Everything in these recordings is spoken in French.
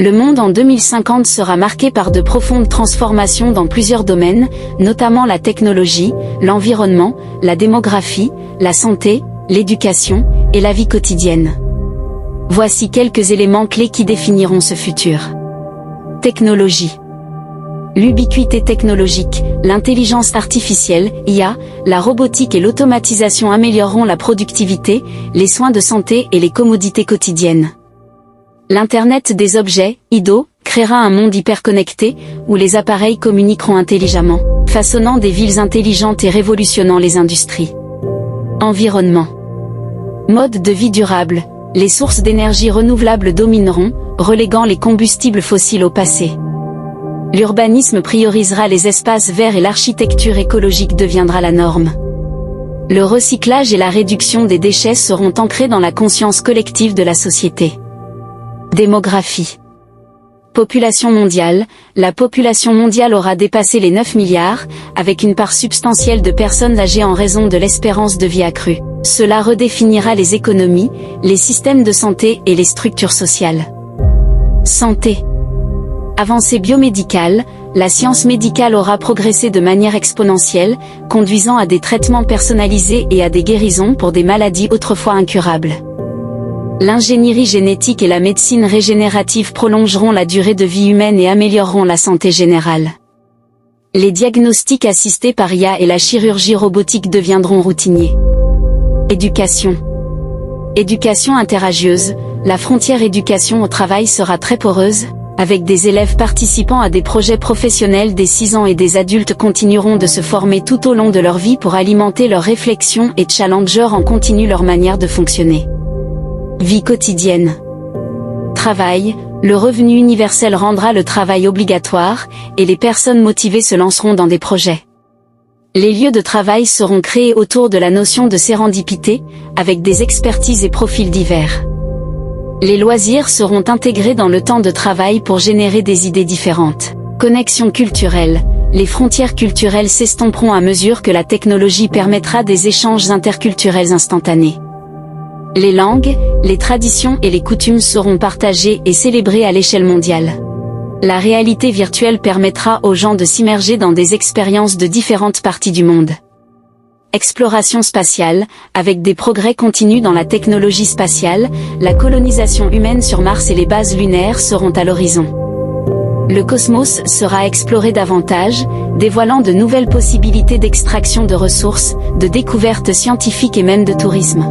Le monde en 2050 sera marqué par de profondes transformations dans plusieurs domaines, notamment la technologie, l'environnement, la démographie, la santé, l'éducation, et la vie quotidienne. Voici quelques éléments clés qui définiront ce futur. Technologie. L'ubiquité technologique, l'intelligence artificielle, IA, la robotique et l'automatisation amélioreront la productivité, les soins de santé et les commodités quotidiennes. L'Internet des objets, IDO, créera un monde hyperconnecté, où les appareils communiqueront intelligemment, façonnant des villes intelligentes et révolutionnant les industries. Environnement. Mode de vie durable. Les sources d'énergie renouvelables domineront, reléguant les combustibles fossiles au passé. L'urbanisme priorisera les espaces verts et l'architecture écologique deviendra la norme. Le recyclage et la réduction des déchets seront ancrés dans la conscience collective de la société. Démographie. Population mondiale. La population mondiale aura dépassé les 9 milliards, avec une part substantielle de personnes âgées en raison de l'espérance de vie accrue. Cela redéfinira les économies, les systèmes de santé et les structures sociales. Santé. Avancée biomédicale. La science médicale aura progressé de manière exponentielle, conduisant à des traitements personnalisés et à des guérisons pour des maladies autrefois incurables. L'ingénierie génétique et la médecine régénérative prolongeront la durée de vie humaine et amélioreront la santé générale. Les diagnostics assistés par IA et la chirurgie robotique deviendront routiniers. Éducation. Éducation interagieuse. La frontière éducation au travail sera très poreuse, avec des élèves participant à des projets professionnels dès 6 ans et des adultes continueront de se former tout au long de leur vie pour alimenter leurs réflexions et challenger en continu leur manière de fonctionner. Vie quotidienne. Travail. Le revenu universel rendra le travail obligatoire, et les personnes motivées se lanceront dans des projets. Les lieux de travail seront créés autour de la notion de sérendipité, avec des expertises et profils divers. Les loisirs seront intégrés dans le temps de travail pour générer des idées différentes. Connexion culturelle. Les frontières culturelles s'estomperont à mesure que la technologie permettra des échanges interculturels instantanés. Les langues, les traditions et les coutumes seront partagées et célébrées à l'échelle mondiale. La réalité virtuelle permettra aux gens de s'immerger dans des expériences de différentes parties du monde. Exploration spatiale. Avec des progrès continus dans la technologie spatiale, la colonisation humaine sur Mars et les bases lunaires seront à l'horizon. Le cosmos sera exploré davantage, dévoilant de nouvelles possibilités d'extraction de ressources, de découvertes scientifiques et même de tourisme.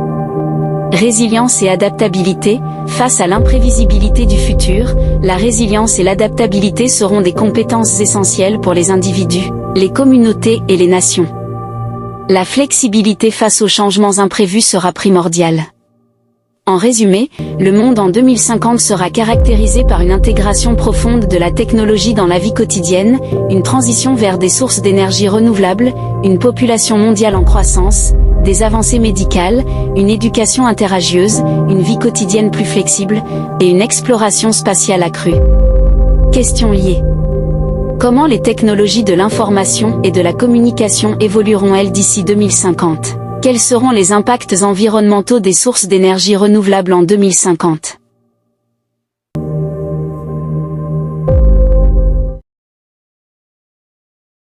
Résilience et adaptabilité. Face à l'imprévisibilité du futur, la résilience et l'adaptabilité seront des compétences essentielles pour les individus, les communautés et les nations. La flexibilité face aux changements imprévus sera primordiale. En résumé, le monde en 2050 sera caractérisé par une intégration profonde de la technologie dans la vie quotidienne, une transition vers des sources d'énergie renouvelables, une population mondiale en croissance, des avancées médicales, une éducation interagieuse, une vie quotidienne plus flexible, et une exploration spatiale accrue. Questions liées. Comment les technologies de l'information et de la communication évolueront-elles d'ici 2050 ? Quels seront les impacts environnementaux des sources d'énergie renouvelables en 2050 ?